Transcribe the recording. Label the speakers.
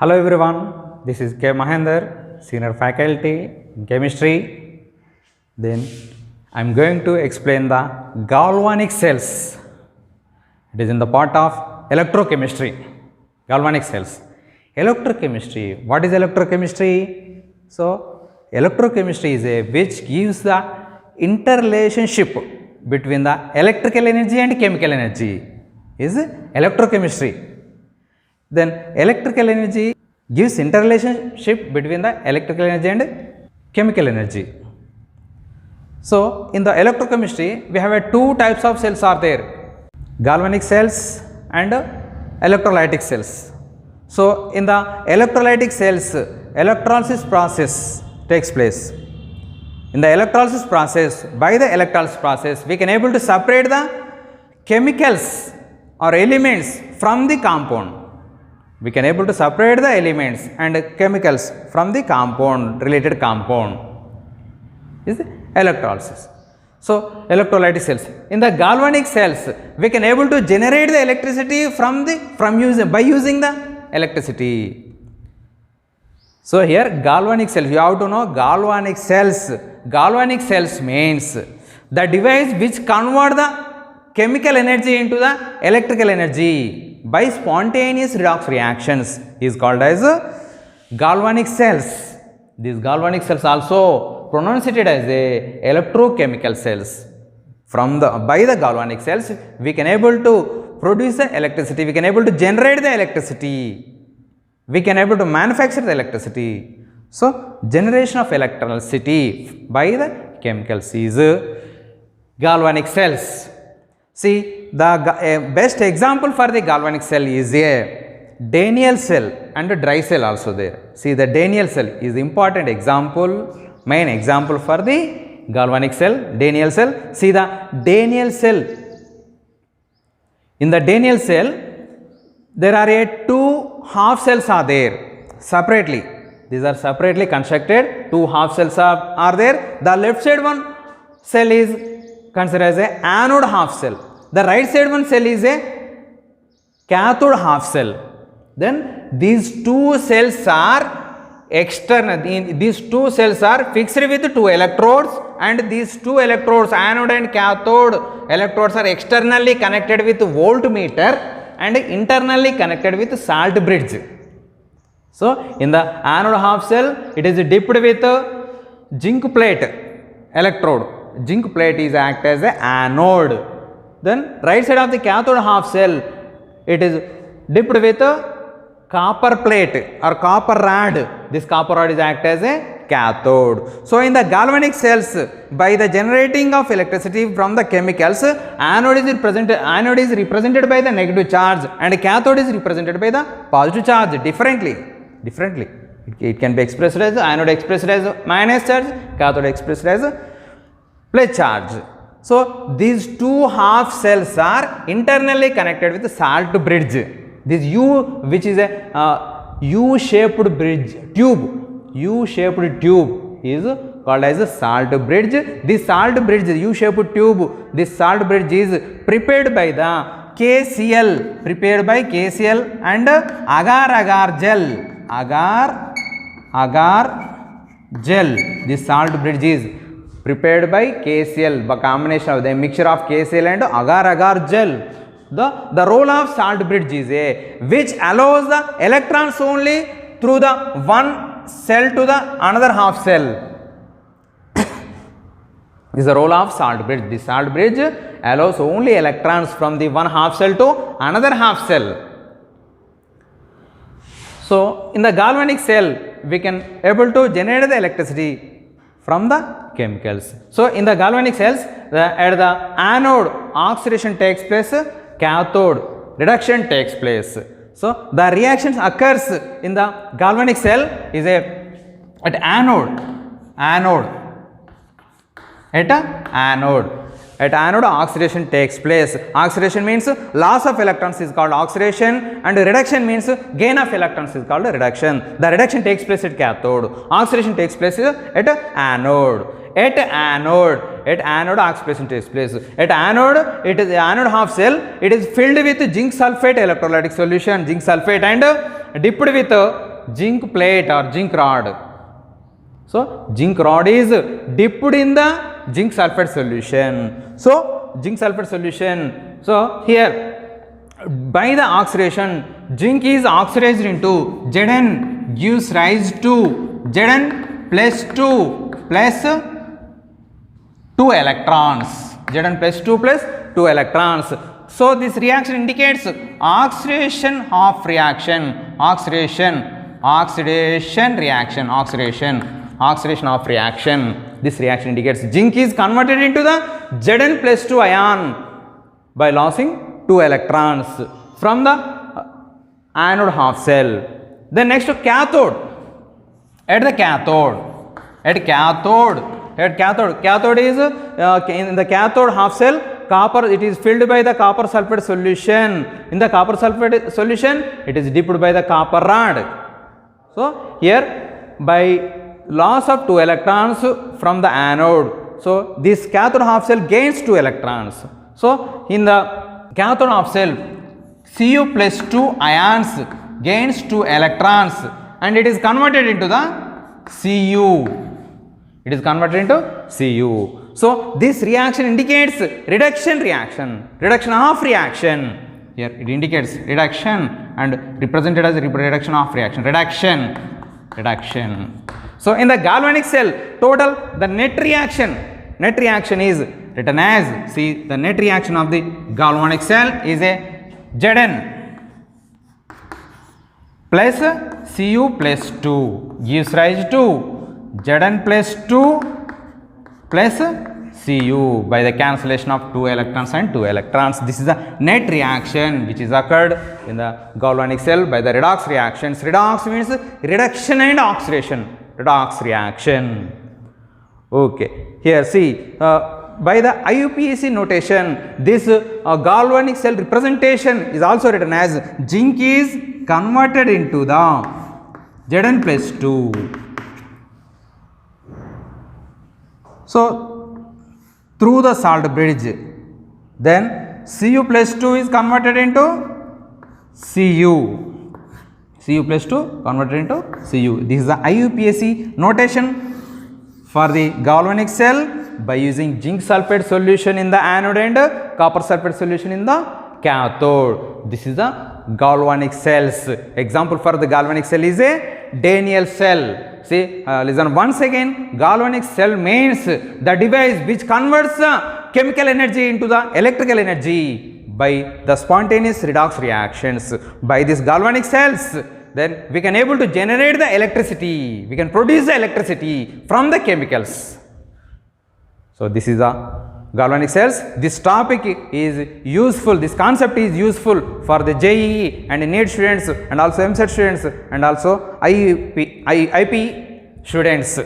Speaker 1: Hello everyone, this is K. Mahendra, Senior Faculty in Chemistry. Then I am going to explain the galvanic cells. It is in the part of electrochemistry. Galvanic cells. Electrochemistry. What is electrochemistry? So, electrochemistry is a which gives the interrelationship between the electrical energy and chemical energy is electrochemistry. Then electrical energy gives interrelationship between the electrical energy and chemical energy. So in the electrochemistry we have two types of cells are there, galvanic cells and electrolytic cells. So in the electrolytic cells electrolysis process takes place. In the electrolysis process, by the electrolysis process we can able to separate the chemicals or elements from the compound. We can able to separate the elements and chemicals from the compound, related compound is electrolysis. So electrolytic cells. In the galvanic cells we can able to generate the electricity by using the electricity. So here galvanic cells, you have to know galvanic cells. Galvanic cells means the device which convert the chemical energy into the electrical energy by spontaneous redox reactions is called as galvanic cells. These galvanic cells also pronounced it as a electrochemical cells. By the galvanic cells we can able to produce the electricity, we can able to generate the electricity, we can able to manufacture the electricity. So generation of electricity by the chemicals is galvanic cells. See, the best example for the galvanic cell is a Daniell cell and a dry cell also there. See, the Daniell cell is important example, main example for the galvanic cell, Daniell cell. See the Daniell cell. In the Daniell cell, there are two half cells are there separately. These are separately constructed. Two half cells are there. The left side one cell is considered as a anode half cell. The right side one cell is a cathode half cell. Then these two cells are external. These two cells are fixed with two electrodes, and these two electrodes, anode and cathode electrodes, are externally connected with voltmeter and internally connected with salt bridge. So in the anode half cell it is dipped with zinc plate electrode. Zinc plate is act as a anode. Then right side of the cathode half cell it is dipped with a copper plate or copper rod. This copper rod is act as a cathode. So in the galvanic cells, by the generating of electricity from the chemicals, anode is represented by the negative charge and cathode is represented by the positive charge differently. It can be expressed as anode expressed as minus charge, cathode expressed as plus charge. So these two half cells are internally connected with the salt bridge. This U, which is a U-shaped bridge tube, U-shaped tube is called as a salt bridge. This salt bridge, U-shaped tube, this salt bridge is prepared by the KCl, and agar-agar gel. This salt bridge is prepared by KCl, by combination of the mixture of KCl and agar-agar gel. The role of salt bridge is a which allows the electrons only through the one cell to the another half cell. This is the role of salt bridge. The salt bridge allows only electrons from the one half cell to another half cell. So in the galvanic cell we can able to generate the electricity from the chemicals. So in the galvanic cells, at the anode oxidation takes place, cathode reduction takes place. So the reactions occurs in the galvanic cell is at anode. At anode oxidation takes place. Oxidation means loss of electrons is called oxidation, and reduction means gain of electrons is called reduction. The reduction takes place at cathode. Oxidation takes place at anode. At anode oxidation takes place. At anode, it is the anode half cell. It is filled with zinc sulfate electrolytic solution, zinc sulfate, and dipped with zinc plate or zinc rod. So zinc rod is dipped in the zinc sulfate solution. So zinc sulfate solution. So here by the oxidation, zinc is oxidized into Zn gives rise to Zn plus 2 plus 2 electrons. Zn plus 2 plus 2 electrons. So this reaction indicates oxidation of reaction. Oxidation of reaction. This reaction indicates zinc is converted into the Zn plus 2 ion by losing 2 electrons from the anode half cell. Then next to cathode. At cathode is in the cathode half cell, copper, it is filled by the copper sulfate solution. In the copper sulfate solution, it is dipped by the copper rod. So here by loss of 2 electrons from the anode, so this cathode half cell gains 2 electrons. So in the cathode half cell, Cu plus 2 ions gains 2 electrons and it is converted into the Cu. It is converted into Cu. So this reaction indicates reduction of reaction. Here it indicates reduction and represented as reduction of reaction. Reduction. So in the galvanic cell, total the net reaction is written as, see, the net reaction of the galvanic cell is a Zn plus Cu plus 2 gives rise to Zn plus 2 plus Cu by the cancellation of 2 electrons and 2 electrons. This is the net reaction which is occurred in the galvanic cell by the redox reactions. Redox means reduction and oxidation. Redox reaction. Okay, here see, by the IUPAC notation, this galvanic cell representation is also written as zinc is converted into the Zn plus 2. So through the salt bridge, then Cu plus 2 is converted into Cu. Cu plus 2 converted into Cu. This is the IUPAC notation for the galvanic cell by using zinc sulfate solution in the anode and copper sulfate solution in the cathode. This is the galvanic cells. Example for the galvanic cell is a Daniell cell. See, listen once again, galvanic cell means the device which converts chemical energy into the electrical energy by the spontaneous redox reactions. By these galvanic cells, then we can able to generate the electricity. We can produce the electricity from the chemicals. So this is the galvanic cells. This topic is useful, this concept is useful for the JEE and NEET students and also MSET students and also IP students.